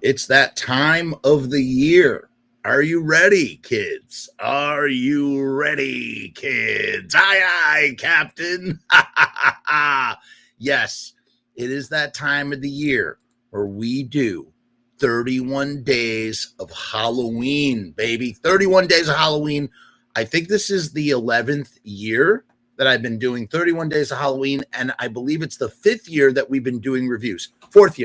It's that time of the year. Are you ready, kids? Are you ready, kids? Aye, aye, Captain. Yes, it is that time of the year where we do 31 days of Halloween, baby. 31 days of Halloween. I think this is the 11th year that I've been doing 31 days of Halloween, and I believe it's the 5th year that we've been doing reviews. Fourth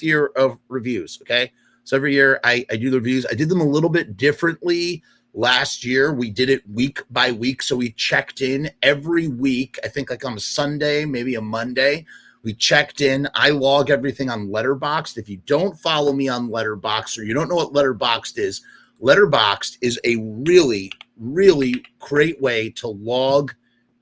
year of reviews, okay? So every year I do the reviews. I did them a little bit differently. Last year, we did it week by week, so we checked in every week, I think like on a Sunday, maybe a Monday. We checked in. I log everything on Letterboxd. If you don't follow me on Letterboxd or you don't know what Letterboxd is a really, really great way to log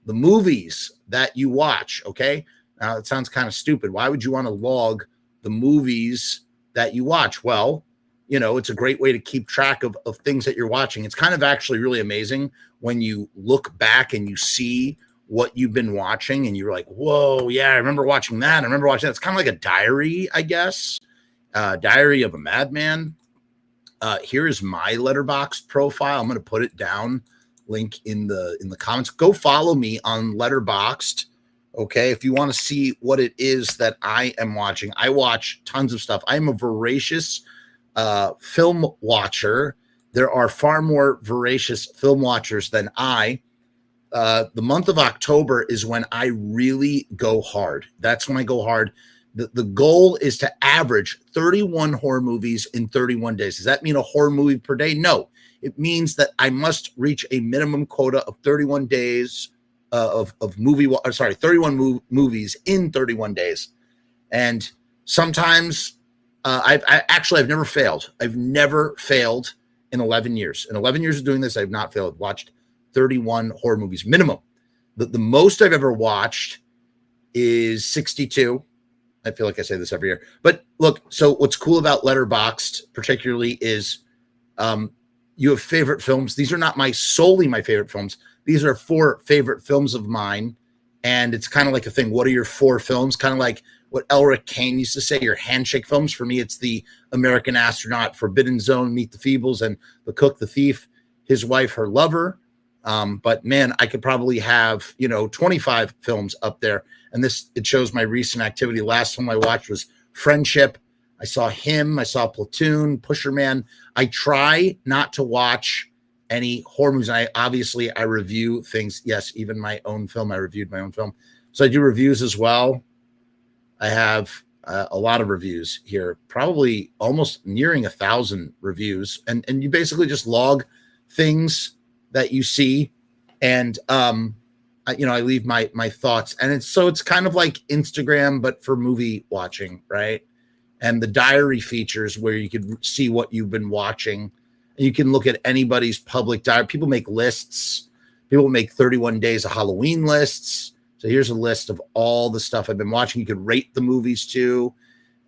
the movies that you watch, okay? Now, it sounds kind of stupid. Why would you want to log the movies that you watch? Well, you know, it's a great way to keep track of things that you're watching. It's kind of actually really amazing when you look back and you see what you've been watching and you're like, whoa, yeah, I remember watching that. I remember watching that. It's kind of like a diary, I guess. Diary of a Madman. Here is my Letterboxd profile. I'm going to put it down. Link in the comments. Go follow me on Letterboxd. Okay, if you want to see what it is that I am watching. I watch tons of stuff. I'm a voracious film watcher. There are far more voracious film watchers than I. The month of October is when I really go hard. That's when I go hard. The goal is to average 31 horror movies in 31 days. Does that mean a horror movie per day? No. It means that I must reach a minimum quota of 31 days of 31 movies in 31 days. And sometimes I've never failed. I've never failed in 11 years. In 11 years of doing this, I've not failed. I've watched 31 horror movies minimum. The most I've ever watched is 62. I feel like I say this every year. But look, so what's cool about Letterboxd particularly is you have favorite films. These are not solely my favorite films. These are 4 favorite films of mine. And it's kind of like a thing. What are your 4 films? Kind of like what Elric Kane used to say, your handshake films. For me, it's The American Astronaut, Forbidden Zone, Meet the Feebles, and The Cook, the Thief, His Wife, Her Lover. But man, I could probably have, 25 films up there. And it shows my recent activity. Last film I watched was Friendship. I saw Him. I saw Platoon, Pusher Man. I try not to watch any horror movies. I review things. Yes, even my own film. I reviewed my own film. So I do reviews as well. I have a lot of reviews here, probably almost nearing 1,000 reviews. And you basically just log things that you see. And, I leave my thoughts. And it's kind of like Instagram, but for movie watching, right? And the diary features where you could see what you've been watching. And you can look at anybody's public diary. People make lists. People make 31 days of Halloween lists. So here's a list of all the stuff I've been watching. You could rate the movies too.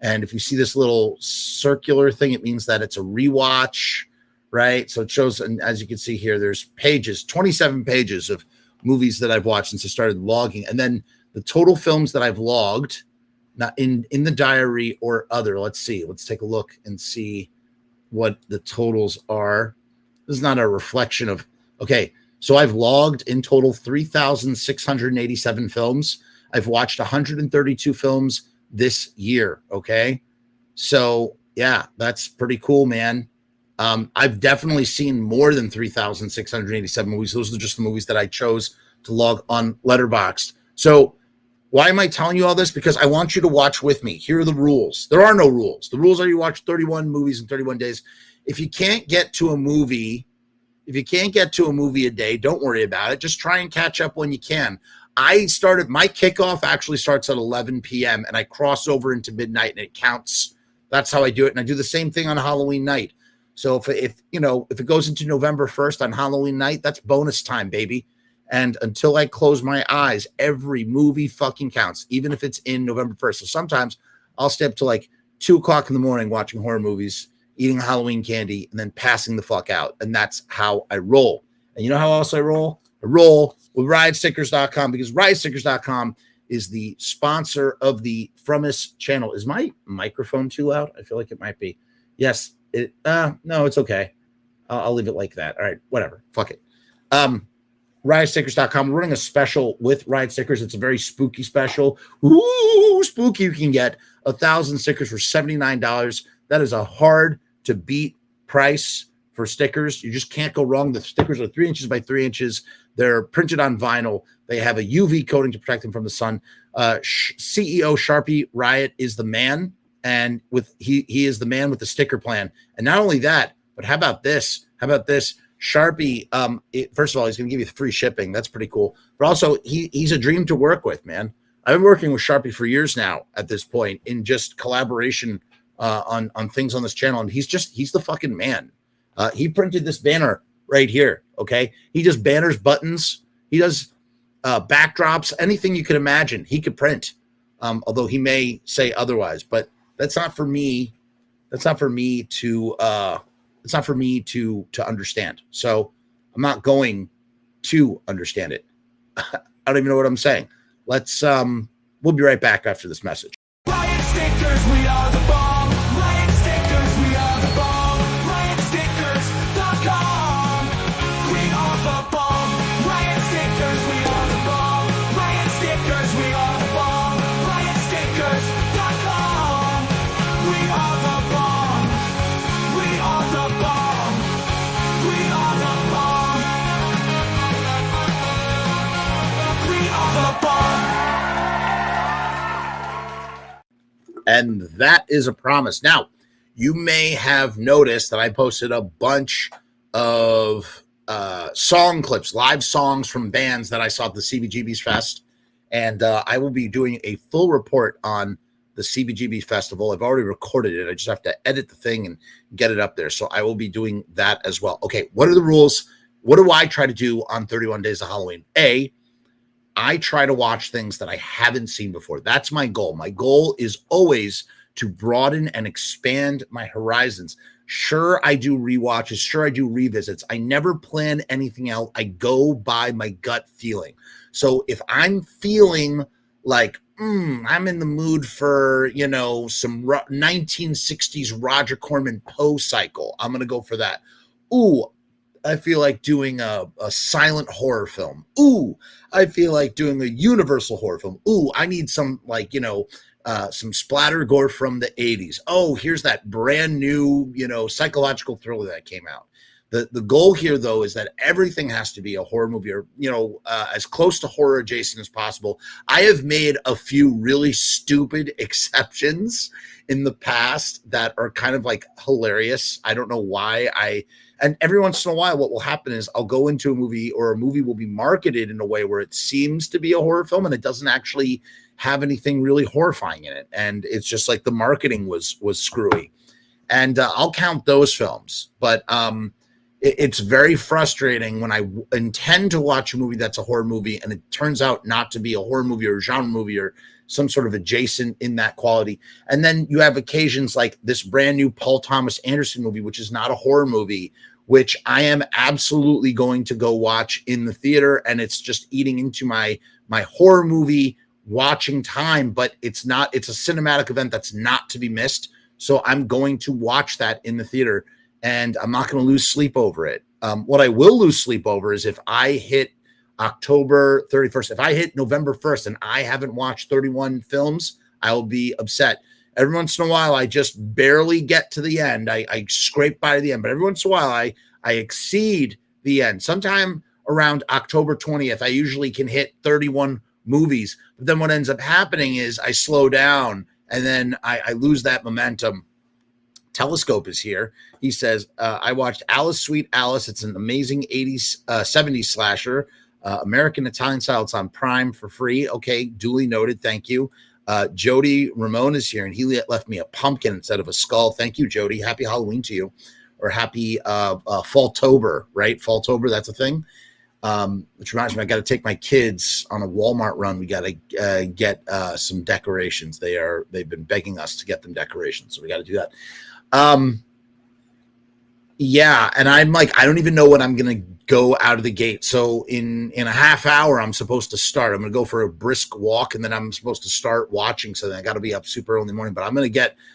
And if you see this little circular thing, it means that it's a rewatch, right? So it shows, and as you can see here, there's 27 pages of movies that I've watched since I started logging. And then the total films that I've logged, not in the diary or other. Let's see. Let's take a look and see what the totals are. This is not a reflection of, okay, so I've logged in total 3,687 films. I've watched 132 films this year, okay? So, yeah, that's pretty cool, man. I've definitely seen more than 3,687 movies. Those are just the movies that I chose to log on Letterboxd. So why am I telling you all this? Because I want you to watch with me. Here are the rules. There are no rules. The rules are you watch 31 movies in 31 days. If you can't get to a movie a day, don't worry about it. Just try and catch up when you can. My kickoff actually starts at 11 p.m. and I cross over into midnight and it counts. That's how I do it. And I do the same thing on Halloween night. So if it goes into November 1st on Halloween night, that's bonus time, baby. And until I close my eyes, every movie fucking counts, even if it's in November 1st. So sometimes I'll stay up to like 2 o'clock in the morning watching horror movies, eating Halloween candy, and then passing the fuck out. And that's how I roll. And you know how else I roll? I roll with RideStickers.com, because RideStickers.com is the sponsor of the Frumess channel. Is my microphone too loud? I feel like it might be. Yes. No, it's okay. I'll leave it like that. All right, whatever. Fuck it. riotstickers.com. We're running a special with Riot Stickers. It's a very spooky special. Ooh, spooky. You can get 1,000 stickers for $79. That is a hard to beat price for stickers. You just can't go wrong. The stickers are 3 inches by 3 inches. They're printed on vinyl. They have a UV coating to protect them from the sun. CEO Sharpie Riot is the man, and he is the man with the sticker plan. And not only that, but how about this? Sharpie, first of all, he's going to give you free shipping. That's pretty cool. But also, he's a dream to work with, man. I've been working with Sharpie for years now at this point in just collaboration on things on this channel. And he's the fucking man. He printed this banner right here, okay? He does banners, buttons. He does backdrops, anything you could imagine. He could print, although he may say otherwise. But that's not for me. That's not for me to it's not for me to understand. So I'm not going to understand it. I don't even know what I'm saying. Let's we'll be right back after this message. Riot Stickers, we are the bomb. Riot Stickers, we are the bomb. RiotStickers.com. We are the bomb. Riot Stickers, we are the bomb. Riot Stickers, we are the bomb. RiotStickers.com. We are the bomb. We are the bomb. We are the bomb. We are the bomb. And that is a promise. Now, you may have noticed that I posted a bunch of song clips, live songs from bands that I saw at the CBGB's Fest. And I will be doing a full report on the CBGB Festival. I've already recorded it. I just have to edit the thing and get it up there. So I will be doing that as well. Okay, what are the rules? What do I try to do on 31 Days of Halloween? I try to watch things that I haven't seen before. That's my goal. My goal is always to broaden and expand my horizons. Sure, I do rewatches. Sure, I do revisits. I never plan anything else. I go by my gut feeling. So if I'm feeling like I'm in the mood for, some 1960s Roger Corman Poe cycle, I'm going to go for that. Ooh, I feel like doing a silent horror film. Ooh, I feel like doing a universal horror film. Ooh, I need some some splatter gore from the 80s. Oh, here's that brand new, psychological thriller that came out. The goal here, though, is that everything has to be a horror movie or, as close to horror adjacent as possible. I have made a few really stupid exceptions in the past that are kind of like hilarious. I don't know why and every once in a while, what will happen is I'll go into a movie or a movie will be marketed in a way where it seems to be a horror film and it doesn't actually have anything really horrifying in it. And it's just like the marketing was screwy. And I'll count those films. But it's very frustrating when I intend to watch a movie that's a horror movie and it turns out not to be a horror movie or a genre movie or some sort of adjacent in that quality. And then you have occasions like this brand new Paul Thomas Anderson movie, which is not a horror movie, which I am absolutely going to go watch in the theater. And it's just eating into my horror movie watching time, but it's a cinematic event that's not to be missed. So I'm going to watch that in the theater and I'm not going to lose sleep over it. What I will lose sleep over is if I hit October 31st, if I hit November 1st and I haven't watched 31 films, I'll be upset. Every once in a while, I just barely get to the end. I scrape by the end, but every once in a while, I exceed the end. Sometime around October 20th, I usually can hit 31 movies. But then what ends up happening is I slow down and then I lose that momentum. Telescope is here. He says, I watched Alice Sweet Alice. It's an amazing 80s, 70s slasher, American Italian style. It's on Prime for free. Okay, duly noted. Thank you. Jody Ramon is here and he left me a pumpkin instead of a skull. Thank you, Jody. Happy Halloween to you, or happy Falltober, right? Falltober, that's a thing. Which reminds me, I got to take my kids on a Walmart run. We got to get some decorations. They've been begging us to get them decorations, so we got to do that. Yeah, and I'm like, I don't even know when I'm gonna go out of the gate. So in a half hour, I'm supposed to start. I'm gonna go for a brisk walk, and then I'm supposed to start watching something. I got to be up super early in the morning, but I'm gonna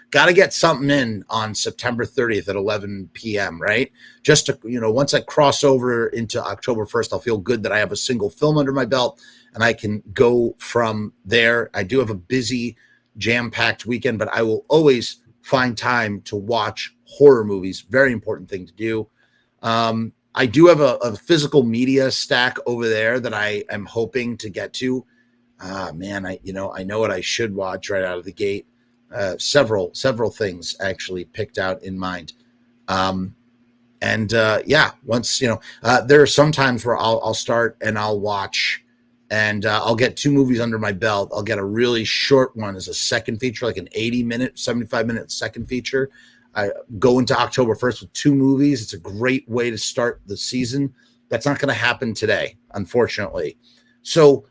gotta get something in on September 30th at 11 p.m. Right, just to once I cross over into October 1st, I'll feel good that I have a single film under my belt, and I can go from there. I do have a busy, jam-packed weekend, but I will always find time to watch horror movies. Very important thing to do. I do have a physical media stack over there that I am hoping to get to. Man, I know what I should watch right out of the gate. Several things actually picked out in mind. Yeah, once there are some times where I'll start and I'll watch, and I'll get two movies under my belt. I'll get a really short one as a second feature, like an 80-minute, 75-minute second feature. I go into October 1st with two movies. It's a great way to start the season. That's not going to happen today, unfortunately. So,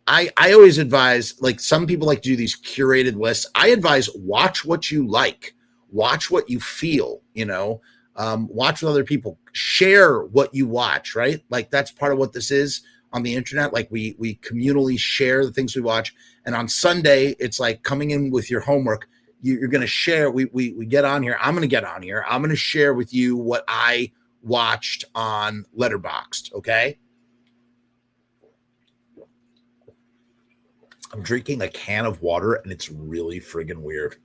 I always advise, like some people like to do these curated lists. I advise watch what you like, watch what you feel, watch with other people, share what you watch, right? Like that's part of what this is on the internet. Like we communally share the things we watch. And on Sunday, it's like coming in with your homework. You're going to share. We get on here. I'm going to get on here. I'm going to share with you what I watched on Letterboxd. Okay. I'm drinking a can of water and it's really friggin' weird.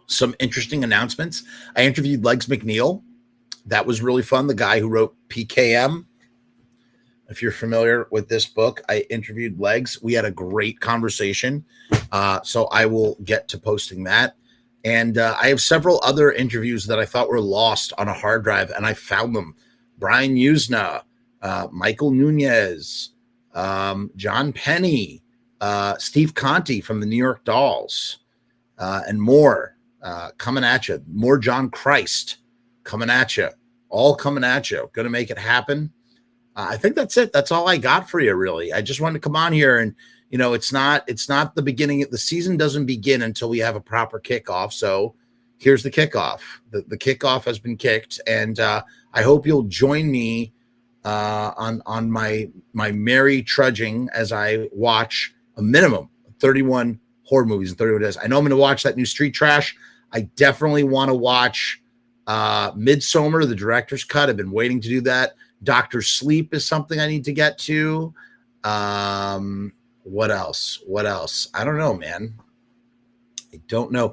Some interesting announcements. I interviewed Legs McNeil. That was really fun. The guy who wrote PKM. If you're familiar with this book, I interviewed Legs. We had a great conversation. So I will get to posting that. And I have several other interviews that I thought were lost on a hard drive, and I found them. Brian Usna, Michael Nunez, John Penny, Steve Conti from the New York Dolls, and more coming at you. More John Christ coming at you. All coming at you. Going to make it happen. I think that's it. That's all I got for you, really. I just wanted to come on here and, it's not the beginning. The season doesn't begin until we have a proper kickoff. So here's the kickoff. The kickoff has been kicked. And I hope you'll join me on my merry trudging as I watch a minimum of 31 horror movies in 31 days. I know I'm going to watch that new Street Trash. I definitely want to watch Midsommar, the director's cut. I've been waiting to do that. Dr. Sleep is something I need to get to. What else? I don't know, man. I don't know.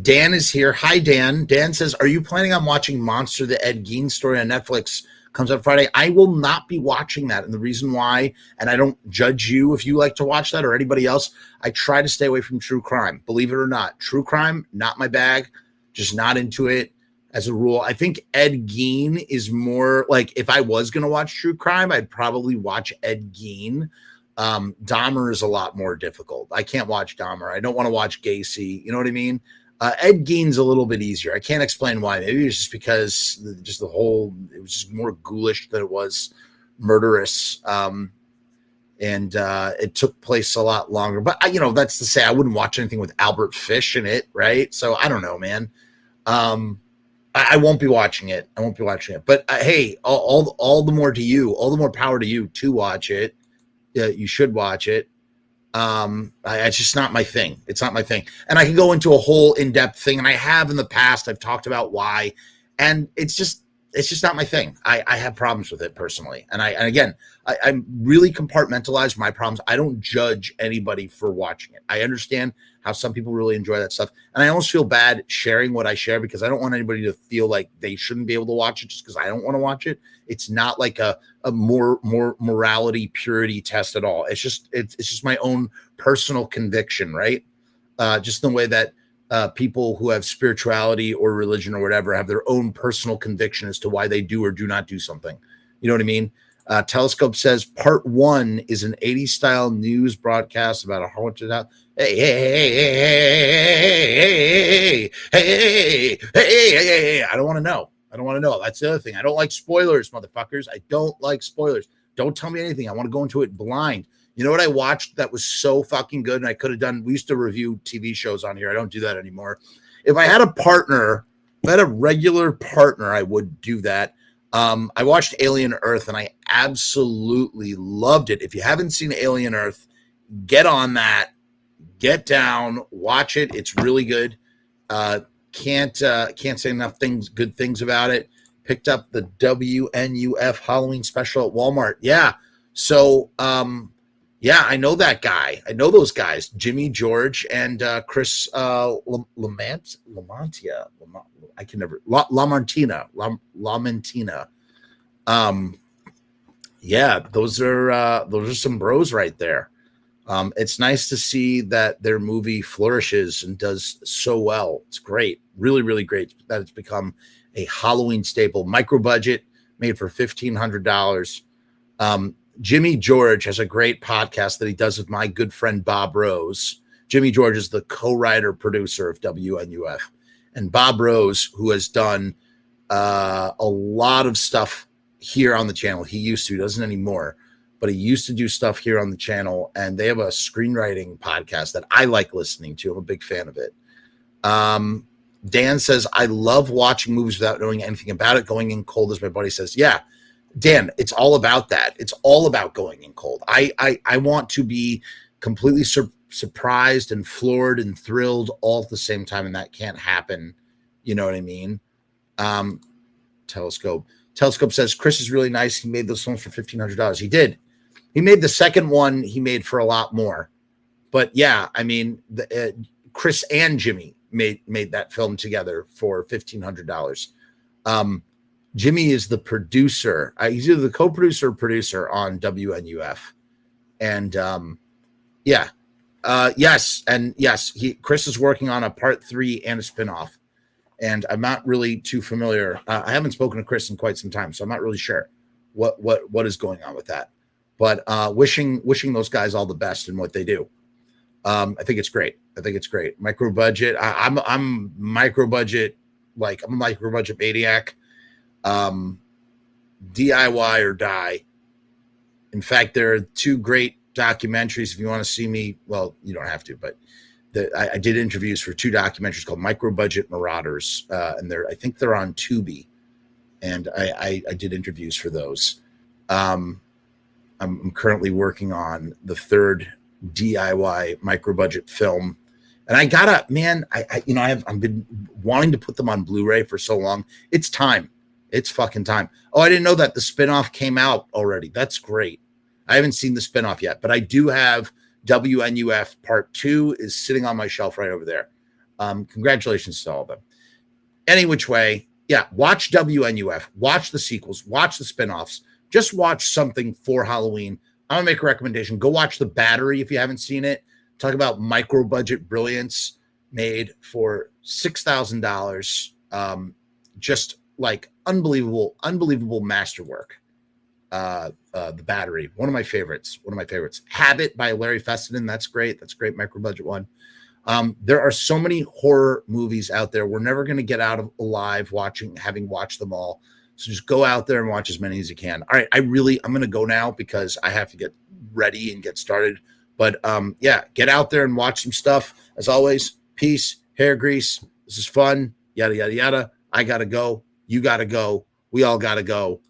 Dan is here. Hi, Dan. Dan says, are you planning on watching Monster, the Ed Gein story on Netflix? Comes out Friday. I will not be watching that. And the reason why, and I don't judge you if you like to watch that or anybody else, I try to stay away from true crime. Believe it or not, true crime, not my bag, just not into it. As a rule, I think Ed Gein is more like, if I was going to watch true crime, I'd probably watch Ed Gein. Dahmer is a lot more difficult. I can't watch Dahmer. I don't want to watch Gacy. You know what I mean? Ed Gein's a little bit easier. I can't explain why. Maybe it's just because it was just more ghoulish than it was murderous. And it took place a lot longer. But, that's to say I wouldn't watch anything with Albert Fish in it, right? So I don't know, man. I won't be watching it. But hey, all the more to you, all the more power to you to watch it. You should watch it. It's just not my thing. It's not my thing. And I can go into a whole in-depth thing. And I have in the past, I've talked about why, and it's just not my thing. I have problems with it personally. And I'm really compartmentalized my problems. I don't judge anybody for watching it. I understand how some people really enjoy that stuff. And I almost feel bad sharing what I share because I don't want anybody to feel like they shouldn't be able to watch it just because I don't want to watch it. It's not like a more morality purity test at all. It's just my own personal conviction, right? Just the way that people who have spirituality or religion or whatever have their own personal conviction as to why they do or do not do something. You know what I mean? Telescope says part 1 is an 80s style news broadcast about a haunted house. Hey. I don't want to know. That's the other thing. I don't like spoilers, motherfuckers. I don't like spoilers. Don't tell me anything. I want to go into it blind. You know what I watched that was so fucking good and I could have done? We used to review TV shows on here. I don't do that anymore. If I had a partner If I had a regular partner, I would do that. I watched Alien Earth and I absolutely loved it. If you haven't seen Alien Earth, get on that, get down, watch it. It's really good. Can't say enough good things about it. Picked up the WNUF Halloween special at Walmart. Yeah. So, yeah, I know that guy. I know those guys, Jimmy George and Chris Lamantia. I can never Lamantina. Yeah, those are some bros right there. It's nice to see that their movie flourishes and does so well. It's great, really, really great that it's become a Halloween staple. Micro budget, made for $1,500. Jimmy George has a great podcast that he does with my good friend Bob Rose. Jimmy George is the co-writer producer of WNUF, and Bob Rose, who has done a lot of stuff here on the channel. He used to, doesn't anymore, but he used to do stuff here on the channel, and they have a screenwriting podcast that I like listening to. I'm a big fan of it. Dan says, I love watching movies without knowing anything about it, going in cold, as my buddy says. Yeah, Dan, it's all about that. It's all about going in cold. I want to be completely surprised and floored and thrilled all at the same time, and that can't happen. You know what I mean? Telescope says, Chris is really nice. He made those films for $1,500. He did. He made the second one. He made for a lot more. But yeah, I mean, Chris and Jimmy made that film together for $1,500. Jimmy is the producer. He's either the co-producer or producer on WNUF. And yes. And yes, Chris is working on a part 3 and a spinoff. And I'm not really too familiar. I haven't spoken to Chris in quite some time, so I'm not really sure what is going on with that. But wishing those guys all the best in what they do. I think it's great. Micro budget. I'm micro budget. Like, I'm a micro budget maniac. DIY or die. In fact, there are 2 great documentaries. If you want to see me, well, you don't have to, but I did interviews for 2 documentaries called Micro Budget Marauders, and I think they're on Tubi, and I did interviews for those. I'm currently working on the 3rd DIY micro budget film, and I've been wanting to put them on Blu-ray for so long. It's time. It's fucking time. Oh, I didn't know that the spinoff came out already. That's great. I haven't seen the spinoff yet, but I do have WNUF Part 2 is sitting on my shelf right over there. Congratulations to all of them. Any which way, yeah, watch WNUF, watch the sequels, watch the spinoffs. Just watch something for Halloween. I'm going to make a recommendation. Go watch The Battery if you haven't seen it. Talk about micro budget brilliance made for $6,000. Just like unbelievable masterwork. The Battery, one of my favorites. Habit by Larry Fessenden. That's great micro budget one. There are so many horror movies out there. We're never going to get out of alive having watched them all. So just go out there and watch as many as you can. All right, I'm going to go now because I have to get ready and get started. But yeah, get out there and watch some stuff. As always, peace, hair grease. This is fun. Yada yada yada. I gotta go. You gotta go. We all gotta go.